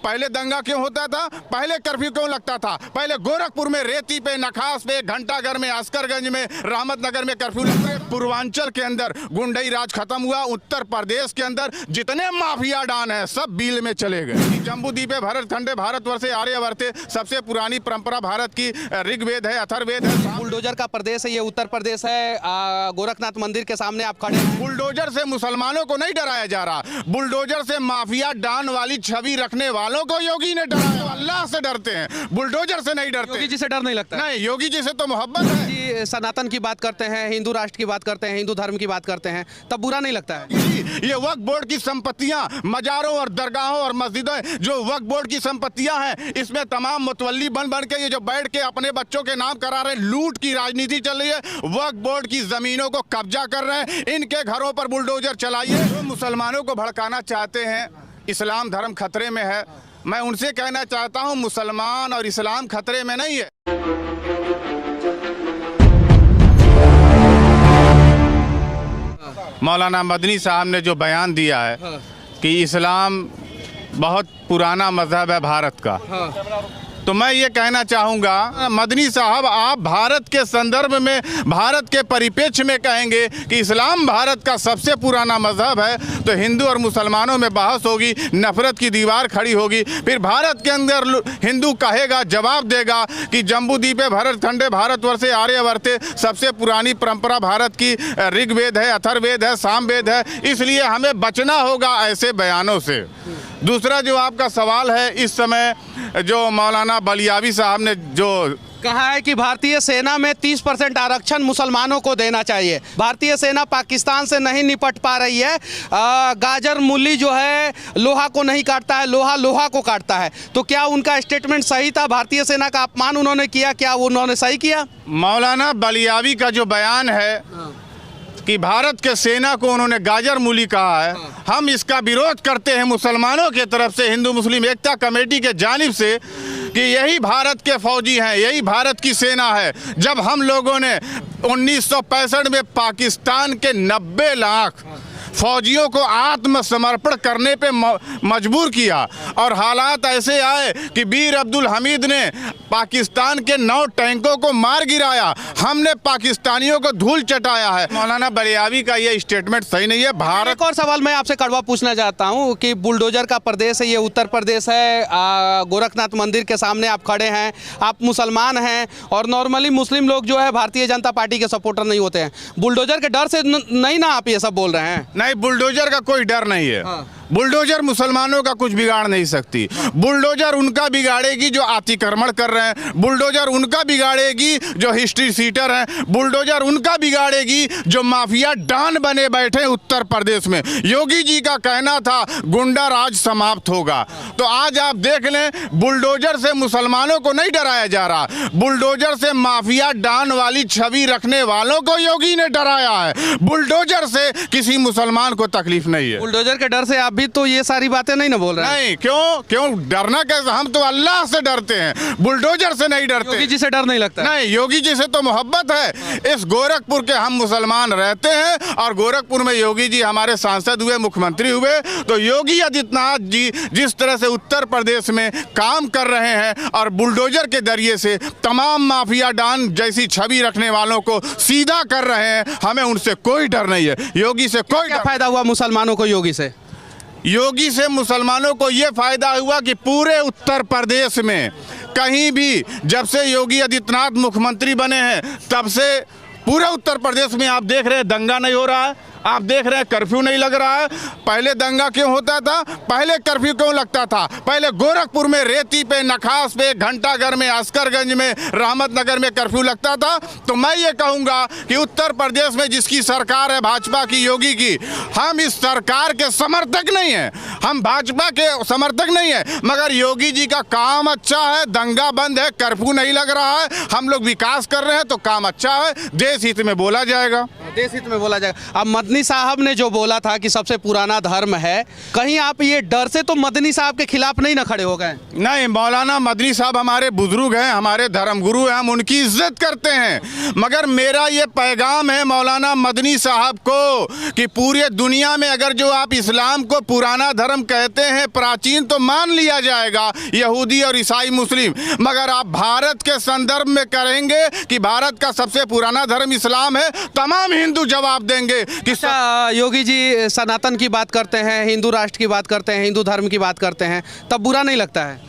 पहले दंगा क्यों होता था, पहले कर्फ्यू क्यों लगता था, पहले गोरखपुर में रेती पे, नखास पे, घंटाघर में, अस्करगंज में, रहमतनगर में कर्फ्यू लगते। पूर्वांचल के अंदर गुंडई राज खत्म हुआ। उत्तर प्रदेश के अंदर जितने माफिया डान है सब बिल में चले गए। जम्बूद्वीपे भरत खंडे भारतवर्षे आर्यवर्ते, सबसे पुरानी परंपरा भारत की ऋग्वेद है, अथर्ववेद है। बुलडोजर का प्रदेश है ये, उत्तर प्रदेश है। गोरखनाथ मंदिर के सामने आप खड़े हैं। बुलडोजर से मुसलमानों को नहीं डराया जा रहा, बुलडोजर से माफिया डान वाली छवि रखने वालों को योगी ने डराया। अल्लाह से डरते हैं, बुलडोजर से नहीं डरते। योगी जी से डर नहीं लगता? नहीं, योगी जी से तो मोहब्बत है। जी सनातन की बात करते हैं, हिंदू राष्ट्र की बात करते हैं, हिंदू धर्म की बात करते हैं, तब बुरा नहीं लगता है? ये वक्फ बोर्ड की संपत्तियां, मजारों और दरगाहों और मस्जिदों, जो वक्फ बोर्ड की संपत्तियां हैं, इसमें तमाम मुतवल्ली बन बन के ये जो बैठ के अपने बच्चों के नाम करा रहे हैं, लूट की राजनीति चल रही है। वक्फ बोर्ड की जमीनों को कब्जा कर रहे हैं, इनके घरों पर बुलडोजर चलाइए। जो मुसलमानों को भड़काना चाहते हैं इस्लाम धर्म खतरे में है, मैं उनसे कहना चाहता हूं मुसलमान और इस्लाम खतरे में नहीं है। मौलाना मदनी साहब ने जो बयान दिया है कि इस्लाम बहुत पुराना मजहब है भारत का, तो मैं ये कहना चाहूँगा मदनी साहब, आप भारत के संदर्भ में, भारत के परिप्रेक्ष्य में कहेंगे कि इस्लाम भारत का सबसे पुराना मजहब है, तो हिंदू और मुसलमानों में बहस होगी, नफरत की दीवार खड़ी होगी। फिर भारत के अंदर हिंदू कहेगा, जवाब देगा कि जम्बूद्वीपे भरत खंडे भारतवर्षे आर्यवर्ते, सबसे पुरानी परंपरा भारत की ऋग्वेद है, अथर्ववेद है, सामवेद है, इसलिए हमें बचना होगा ऐसे बयानों से। दूसरा जो आपका सवाल है, इस समय जो मौलाना बलियावी साहब ने जो कहा है कि भारतीय सेना में 30% आरक्षण मुसलमानों को देना चाहिए। भारतीय सेना पाकिस्तान से नहीं निपट पा रही है। गाजर मूली जो है लोहा को नहीं काटता है, लोहा लोहा को काटता है। तो क्या उनका स्टेटमेंट सही था? भारतीय सेना का अपमान उन्होंने किया, क्या उन्होंने सही किया? मौलाना बलियावी का जो बयान है कि भारत के सेना को उन्होंने गाजर मूली कहा है, हम इसका विरोध करते हैं मुसलमानों के तरफ से, हिंदू मुस्लिम एकता कमेटी के जानिब से, कि यही भारत के फौजी हैं, यही भारत की सेना है। जब हम लोगों ने 1965 में पाकिस्तान के 90 लाख फौजियों को आत्मसमर्पण करने पे मजबूर किया और हालात ऐसे आए कि वीर अब्दुल हमीद ने पाकिस्तान के 9 टैंकों को मार गिराया, हमने पाकिस्तानियों को धूल चटाया है। मौलाना बलियावी का ये स्टेटमेंट सही नहीं है। भारत एक और सवाल मैं आपसे कड़वा पूछना चाहता हूँ कि बुलडोजर का प्रदेश है ये, उत्तर प्रदेश है। गोरखनाथ मंदिर के सामने आप खड़े हैं, आप मुसलमान हैं और नॉर्मली मुस्लिम लोग जो है भारतीय जनता पार्टी के सपोर्टर नहीं होते हैं। बुलडोजर के डर से नहीं ना आप ये सब बोल रहे हैं? नहीं, बुलडोजर का कोई डर नहीं है। बुलडोजर मुसलमानों का कुछ बिगाड़ नहीं सकती। बुलडोजर उनका बिगाड़ेगी जो अतिक्रमण कर रहे हैं, बुलडोजर उनका बिगाड़ेगी जो हिस्ट्री सीटर हैं, बुलडोजर उनका बिगाड़ेगी जो माफिया डान बने बैठे उत्तर प्रदेश में। योगी जी का कहना था गुंडा राज समाप्त होगा, तो आज आप देख लें बुलडोजर से मुसलमानों को नहीं डराया जा रहा, बुलडोजर से माफिया डान वाली छवि रखने वालों को योगी ने डराया है। बुलडोजर से किसी मुसलमान को तकलीफ नहीं है। बुलडोजर के डर से भी तो ये सारी बातें नहीं ना बोल रहे हैं? नहीं, क्यों डरना कैसे? हम तो अल्लाह से डरते हैं, बुलडोजर से नहीं डरते। योगी जी से डर नहीं लगता? नहीं, योगी जी से तो मोहब्बत है। इस गोरखपुर के हम मुसलमान रहते हैं और गोरखपुर में योगी जी हमारे सांसद हुए, मुख्यमंत्री हुए, तो योगी आदित्यनाथ जी जिस तरह से उत्तर प्रदेश में काम कर रहे हैं और बुलडोजर के जरिए से तमाम माफिया डान जैसी छवि रखने वालों को सीधा कर रहे हैं, हमें उनसे कोई डर नहीं है। योगी से कोई क्या फायदा हुआ मुसलमानों को योगी से? योगी से मुसलमानों को ये फायदा हुआ कि पूरे उत्तर प्रदेश में कहीं भी जब से योगी आदित्यनाथ मुख्यमंत्री बने हैं तब से पूरे उत्तर प्रदेश में आप देख रहे हैं दंगा नहीं हो रहा है, आप देख रहे हैं कर्फ्यू नहीं लग रहा है। पहले दंगा क्यों होता था, पहले कर्फ्यू क्यों लगता था, पहले गोरखपुर में रेती पे, नखास पे, घंटाघर में, अस्करगंज में, रहमतनगर में कर्फ्यू लगता था। तो मैं ये कहूँगा कि उत्तर प्रदेश में जिसकी सरकार है भाजपा की, योगी की, हम इस सरकार के समर्थक नहीं हैं, हम भाजपा के समर्थक नहीं हैं, मगर योगी जी का काम अच्छा है, दंगा बंद है, कर्फ्यू नहीं लग रहा है, हम लोग विकास कर रहे हैं, तो काम अच्छा है, देश हित में बोला जाएगा। देश हित में बोला जाएगा। अब मदनी साहब ने जो बोला था कि सबसे पुराना धर्म है, कहीं आप ये डर से तो मदनी साहब के खिलाफ नहीं ना खड़े हो गए? नहीं, मौलाना मदनी साहब हमारे बुजुर्ग हैं, हमारे धर्मगुरु हैं, हम उनकी इज्जत करते हैं। मगर मेरा ये पैगाम है मौलाना मदनी साहब को कि पूरे दुनिया में अगर जो आप इस्लाम को पुराना धर्म कहते हैं, प्राचीन, तो मान लिया जाएगा, यहूदी और ईसाई मुस्लिम, मगर आप भारत के संदर्भ में करेंगे कि भारत का सबसे पुराना धर्म इस्लाम है, तमाम हिंदू जवाब देंगे कि योगी जी सनातन की बात करते हैं, हिंदू राष्ट्र की बात करते हैं, हिंदू धर्म की बात करते हैं, तब बुरा नहीं लगता है?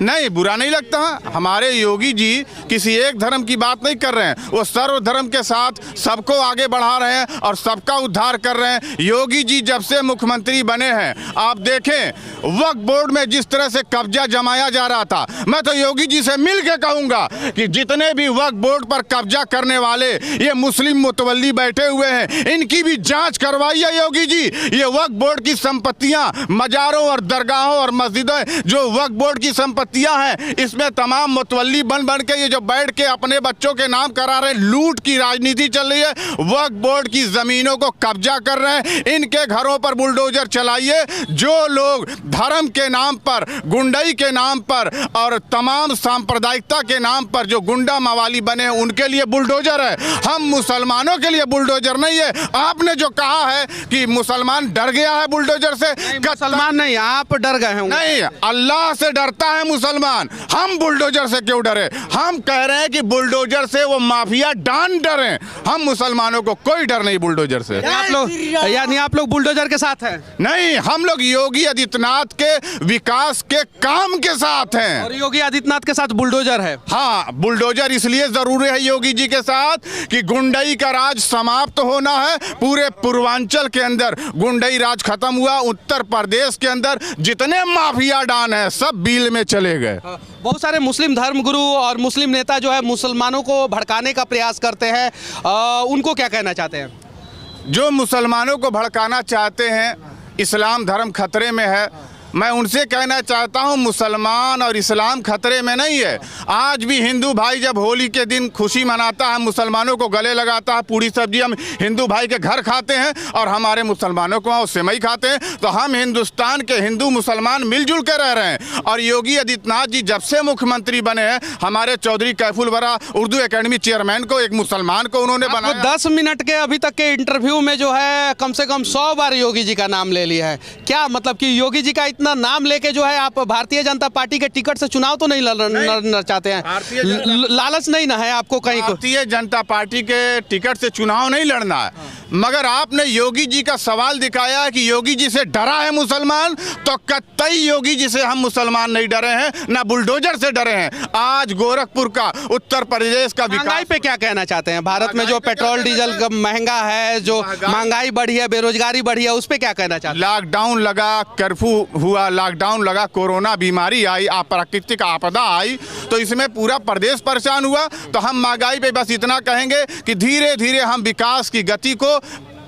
नहीं, बुरा नहीं लगता। हमारे योगी जी किसी एक धर्म की बात नहीं कर रहे हैं, वो सर्व धर्म के साथ सबको आगे बढ़ा रहे हैं और सबका उद्धार कर रहे हैं। योगी जी जब से मुख्यमंत्री बने हैं, आप देखें वक्फ बोर्ड में जिस तरह से कब्जा जमाया जा रहा था, मैं तो योगी जी से मिल के कहूँगा कि जितने भी वक्फ बोर्ड पर कब्जा करने वाले ये मुस्लिम मुतवल्ली बैठे हुए हैं, इनकी भी जाँच करवाइए योगी जी। ये वक्फ बोर्ड की संपत्तियाँ, मज़ारों और दरगाहों और मस्जिदें जो वक्फ बोर्ड की संपत्तियां हैं, इसमें तमाम मुतवल्ली बन के ये जो बैठ के अपने बच्चों के नाम करा रहे हैं, लूट की राजनीति चल रही है, वक्फ बोर्ड की जमीनों को कब्जा कर रहे हैं। इनके घरों पर बुलडोजर चलाइए। जो लोग धर्म के नाम पर, गुंडई के नाम पर और तमाम सांप्रदायिकता के नाम पर जो गुंडा मवाली बने हैं, उनके लिए बुलडोजर है। हम मुसलमानों के लिए बुलडोजर नहीं है। आपने जो कहा है कि मुसलमान डर गया है बुलडोजर से, मुसलमान नहीं, आप डर गए हैं। नहीं, अल्लाह से डरता है मुसलमान, हम बुलडोजर से क्यों डरे? हम कह रहे हैं कि बुलडोजर से वो माफिया डान डरे, हम मुसलमानों को कोई डर नहीं बुलडोजर से। यानी आप लोग बुलडोजर के साथ हैं? नहीं, हम लोग योगी आदित्यनाथ के विकास के काम के साथ हैं। और योगी आदित्यनाथ के साथ बुलडोजर है? हाँ, बुलडोजर इसलिए जरूरी है योगी जी के साथ कि गुंडई का राज समाप्त होना है। पूरे पूर्वांचल के अंदर गुंडई राज खत्म हुआ, उत्तर प्रदेश के अंदर जितने माफिया डान हैं सब बिल में चले गए। बहुत सारे मुस्लिम धर्मगुरु और मुस्लिम नेता जो है मुसलमानों को भड़काने का प्रयास करते हैं, उनको क्या कहना चाहते हैं? जो मुसलमानों को भड़काना चाहते हैं, इस्लाम धर्म खतरे में है, मैं उनसे कहना चाहता हूं मुसलमान और इस्लाम खतरे में नहीं है। आज भी हिंदू भाई जब होली के दिन खुशी मनाता है, मुसलमानों को गले लगाता है, पूरी सब्जी हम हिंदू भाई के घर खाते हैं और हमारे मुसलमानों को वहाँ सेवई खाते हैं, तो हम हिंदुस्तान के हिंदू मुसलमान मिलजुल कर रह रहे हैं। और योगी आदित्यनाथ जी जब से मुख्यमंत्री बने हैं, हमारे चौधरी कैफुल वरा उर्दू एकेडमी चेयरमैन को एक मुसलमान को उन्होंने बनाया। 10 मिनट के अभी तक के इंटरव्यू में जो है कम से कम 100 बार योगी जी का नाम ले लिया है। क्या मतलब कि योगी जी का इतना नाम लेके जो है आप भारतीय जनता पार्टी के टिकट से चुनाव तो नहीं लड़ना चाहते हैं? लालच नहीं ना है आपको कहीं? भारतीय जनता पार्टी के टिकट से चुनाव नहीं लड़ना है, मगर आपने योगी जी का सवाल दिखाया है कि योगी जी से डरा है मुसलमान, तो कतई योगी जी से हम मुसलमान नहीं डरे हैं, ना बुलडोजर से डरे हैं। आज गोरखपुर का, उत्तर प्रदेश का महंगाई पे क्या कहना चाहते हैं? भारत में जो पेट्रोल डीजल महंगा है, जो महंगाई बढ़ी है, बेरोजगारी बढ़ी है, उस पर क्या कहना चाहते हैं? लॉकडाउन लगा, कर्फ्यू हुआ, लॉकडाउन लगा, कोरोना बीमारी आई, प्राकृतिक आपदा आई, तो इसमें पूरा प्रदेश परेशान हुआ। तो हम महंगाई पे बस इतना कहेंगे कि धीरे धीरे हम विकास की गति को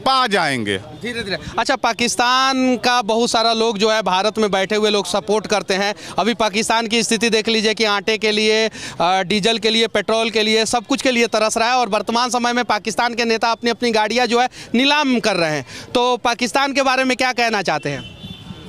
पा जाएंगे, धीरे धीरे। अच्छा, पाकिस्तान का बहुत सारा लोग जो है भारत में बैठे हुए लोग सपोर्ट करते हैं। अभी पाकिस्तान की स्थिति देख लीजिए कि आटे के लिए, डीजल के लिए, पेट्रोल के लिए, सब कुछ के लिए तरस रहा है और वर्तमान समय में पाकिस्तान के नेता अपनी अपनी गाड़ियां जो है नीलाम कर रहे हैं। तो पाकिस्तान के बारे में क्या कहना चाहते हैं?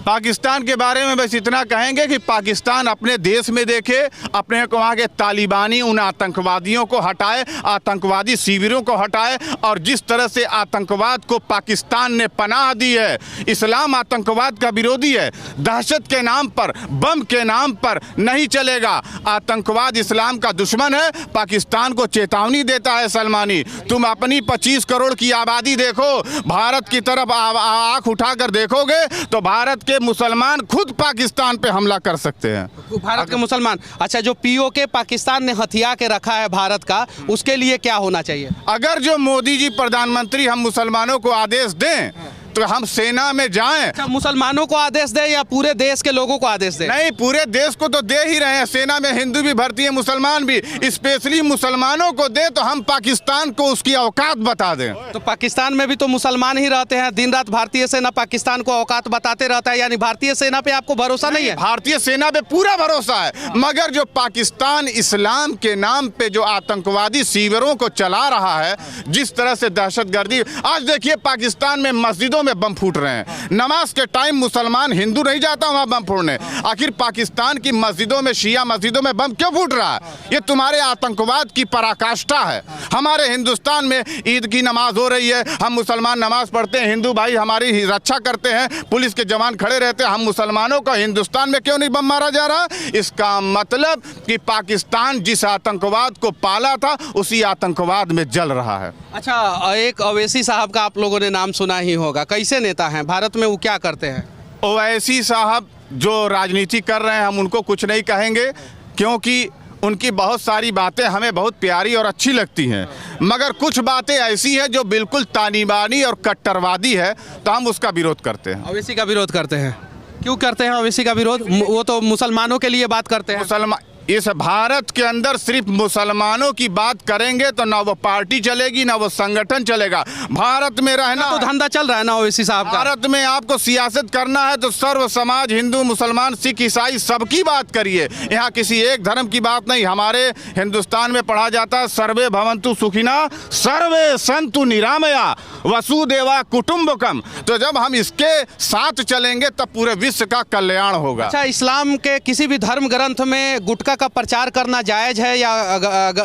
पाकिस्तान के बारे में बस इतना कहेंगे कि पाकिस्तान अपने देश में देखे, अपने को वहाँ के तालिबानी उन आतंकवादियों को हटाए, आतंकवादी शिविरों को हटाए, और जिस तरह से आतंकवाद को पाकिस्तान ने पनाह दी है। इस्लाम आतंकवाद का विरोधी है, दहशत के नाम पर, बम के नाम पर नहीं चलेगा। आतंकवाद इस्लाम का दुश्मन है। पाकिस्तान को चेतावनी देता है सलमानी, तुम अपनी 25 करोड़ की आबादी देखो, भारत की तरफ आँख उठाकर देखोगे तो भारत के मुसलमान खुद पाकिस्तान पे हमला कर सकते हैं। भारत के मुसलमान। अच्छा, जो पीओके पाकिस्तान ने हथिया के रखा है भारत का, उसके लिए क्या होना चाहिए? अगर जो मोदी जी प्रधानमंत्री हम मुसलमानों को आदेश दें तो हम सेना में जाएं। अच्छा, मुसलमानों को आदेश दे या पूरे देश के लोगों को आदेश दे? नहीं, पूरे देश को तो दे ही रहे हैं। सेना में हिंदू भी भर्ती है, मुसलमान भी। स्पेशली मुसलमानों को दे तो हम पाकिस्तान को उसकी औकात बता दें। तो पाकिस्तान में भी तो मुसलमान ही रहते हैं, दिन रात भारतीय सेना पाकिस्तान को औकात बताते रहता है, यानी भारतीय सेना पे आपको भरोसा नहीं है? भारतीय सेना पे पूरा भरोसा है, मगर जो पाकिस्तान इस्लाम के नाम पे जो आतंकवादी शिविरों को चला रहा है, जिस तरह से दहशतगर्दी, आज देखिए पाकिस्तान में मस्जिदों में बम फूट रहे हैं। नमाज के टाइम मुसलमान हिंदू नहीं जाता वहां बम फोड़ने। आखिर पाकिस्तान की मस्जिदों में, शिया मस्जिदों में बम क्यों फूट रहा है? ये तुम्हारे आतंकवाद की पराकाष्ठा है। हमारे हिंदुस्तान में ईद की नमाज हो रही है, हम मुसलमान नमाज पढ़ते हैं, हिंदू भाई हमारी रक्षा करते हैं, पुलिस के जवान खड़े रहते हैं। हम मुसलमानों का हिंदुस्तान में क्यों नहीं बम मारा जा रहा? इसका मतलब कि पाकिस्तान जिस आतंकवाद को पाला था उसी आतंकवाद में जल रहा है। अच्छा, एक अवैसी साहब का आप लोगों ने नाम सुना ही होगा, कैसे नेता हैं भारत में, वो क्या करते हैं? ओवैसी साहब जो राजनीति कर रहे हैं, हम उनको कुछ नहीं कहेंगे, क्योंकि उनकी बहुत सारी बातें हमें बहुत प्यारी और अच्छी लगती हैं, मगर कुछ बातें ऐसी हैं जो बिल्कुल तालिबानी और कट्टरवादी है, तो हम उसका विरोध करते हैं। ओवैसी का विरोध करते हैं? क्यों करते हैं ओवैसी का विरोध? वो तो मुसलमानों के लिए बात करते हैं। मुसलमान इस भारत के अंदर सिर्फ मुसलमानों की बात करेंगे तो ना वो पार्टी चलेगी, ना वो संगठन चलेगा। भारत में रहना तो धंधा चल रहा है ना ओवैसी साहब का। भारत में आपको सियासत करना है तो सर्व समाज, हिंदू, मुसलमान, सिख, ईसाई सबकी बात करिए। यहाँ किसी एक धर्म की बात नहीं। हमारे हिंदुस्तान में पढ़ा जाता है सर्वे भवन्तु सुखिना सर्वे सन्तु निरामया वसुदेवा कुटुम्बकम। तो जब हम इसके साथ चलेंगे तब पूरे विश्व का कल्याण होगा। अच्छा, इस्लाम के किसी भी धर्म ग्रंथ में गुटखा का प्रचार करना जायज है या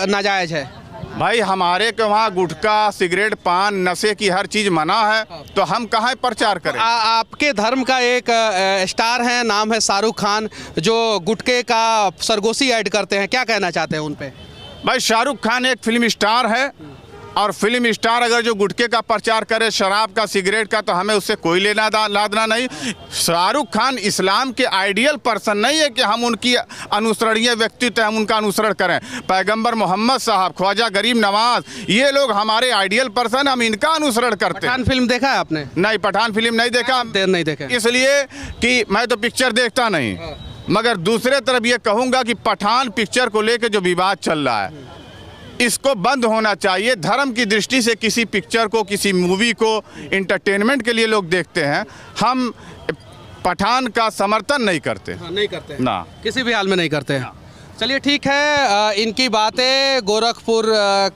नाजायज है? भाई हमारे के वहाँ गुटखा, सिगरेट, पान, नशे की हर चीज मना है, तो हम कहाँ प्रचार करें? आपके धर्म का एक स्टार है, नाम है शाहरुख खान, जो गुटखे का सरगोशी ऐड करते हैं, क्या कहना चाहते हैं उन पे? भाई शाहरुख खान एक फिल्म स्टार है, और फिल्म स्टार अगर जो गुटखे का प्रचार करे, शराब का, सिगरेट का, तो हमें उससे कोई लेना लादना नहीं। शाहरुख खान इस्लाम के आइडियल पर्सन नहीं है कि हम उनकी अनुसरणीय व्यक्तित्व, हम उनका अनुसरण करें। पैगंबर मोहम्मद साहब, ख्वाजा गरीब नवाज, ये लोग हमारे आइडियल पर्सन, हम इनका अनुसरण करते हैं। पठान फिल्म देखा है आपने? नहीं, पठान फिल्म नहीं देखा। नहीं देखा इसलिए कि मैं तो पिक्चर देखता नहीं, मगर दूसरे तरफ ये कहूँगा कि पठान पिक्चर को लेकर जो विवाद चल रहा है, इसको बंद होना चाहिए। धर्म की दृष्टि से किसी पिक्चर को, किसी मूवी को इंटरटेनमेंट के लिए लोग देखते हैं। हम पठान का समर्थन नहीं करते। नहीं करते ना, किसी भी हाल में नहीं करते हैं। चलिए ठीक है, इनकी बातें, गोरखपुर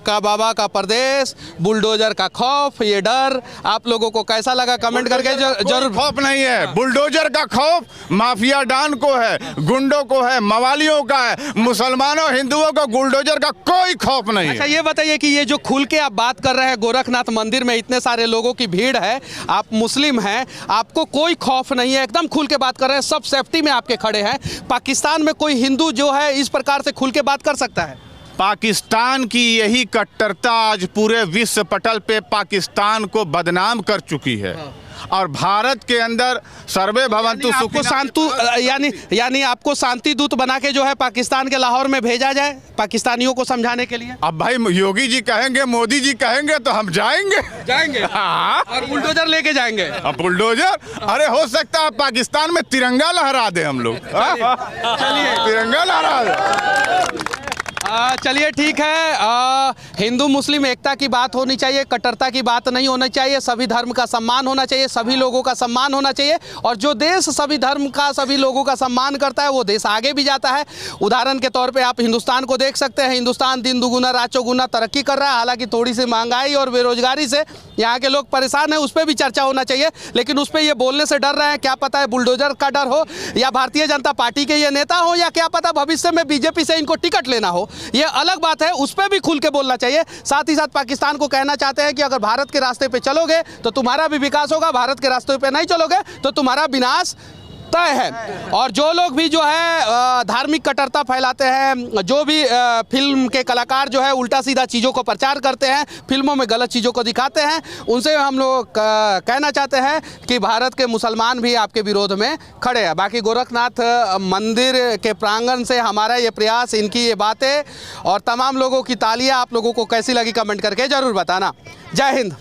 का बाबा का प्रदेश, बुलडोजर का खौफ, ये डर आप लोगों को कैसा लगा कमेंट करके जरूर। खौफ नहीं है, बुलडोजर का खौफ माफिया डान को है, गुंडों को है, मवालियों का है। मुसलमानों, हिंदुओं को बुलडोजर का कोई खौफ नहीं है। अच्छा, ये बताइए कि ये जो खुल के आप बात कर रहे हैं, गोरखनाथ मंदिर में इतने सारे लोगों की भीड़ है, आप मुस्लिम हैं, आपको कोई खौफ नहीं है, एकदम खुल के बात कर रहे हैं, सब सेफ्टी में आपके खड़े हैं। पाकिस्तान में कोई हिंदू जो है इस प्रकार से खुल के बात कर सकता है? पाकिस्तान की यही कट्टरता आज पूरे विश्व पटल पे पाकिस्तान को बदनाम कर चुकी है। और भारत के अंदर सर्वे भवन्तु सुखिना, यानी आपको शांति दूत बना के जो है पाकिस्तान के लाहौर में भेजा जाए पाकिस्तानियों को समझाने के लिए? अब भाई योगी जी कहेंगे, मोदी जी कहेंगे तो हम जाएंगे। हाँ, और बुलडोजर लेके जाएंगे। अब बुलडोजर, अरे हो सकता है पाकिस्तान में तिरंगा लहरा दे हम लोग। चलिए, तिरंगा लहरा दे। चलिए ठीक है, हिंदू मुस्लिम एकता की बात होनी चाहिए, कट्टरता की बात नहीं होनी चाहिए, सभी धर्म का सम्मान होना चाहिए, सभी लोगों का सम्मान होना चाहिए। और जो देश सभी धर्म का, सभी लोगों का सम्मान करता है, वो देश आगे भी जाता है। उदाहरण के तौर पे आप हिंदुस्तान को देख सकते हैं। हिंदुस्तान दिन दुगुना रात चौगुना तरक्की कर रहा है। हालांकि थोड़ी सी महंगाई और बेरोजगारी से यहाँ के लोग परेशान हैं, उस पर भी चर्चा होना चाहिए, लेकिन उस पर ये बोलने से डर रहे हैं। क्या पता है बुलडोजर का डर हो, या भारतीय जनता पार्टी के ये नेता हो, या क्या पता भविष्य में बीजेपी से इनको टिकट लेना हो, ये अलग बात है, उस पर भी खुल के बोलना चाहिए। साथ ही साथ पाकिस्तान को कहना चाहते हैं कि अगर भारत के रास्ते पे चलोगे तो तुम्हारा भी विकास होगा, भारत के रास्ते पे नहीं चलोगे तो तुम्हारा विनाश तय है। और जो लोग भी जो है धार्मिक कट्टरता फैलाते हैं, जो भी फिल्म के कलाकार जो है उल्टा सीधा चीज़ों को प्रचार करते हैं, फिल्मों में गलत चीज़ों को दिखाते हैं, उनसे हम लोग कहना चाहते हैं कि भारत के मुसलमान भी आपके विरोध में खड़े हैं। बाकी गोरखनाथ मंदिर के प्रांगण से हमारा ये प्रयास, इनकी ये बातें और तमाम लोगों की तालियां आप लोगों को कैसी लगी कमेंट करके ज़रूर बताना। जय हिंद।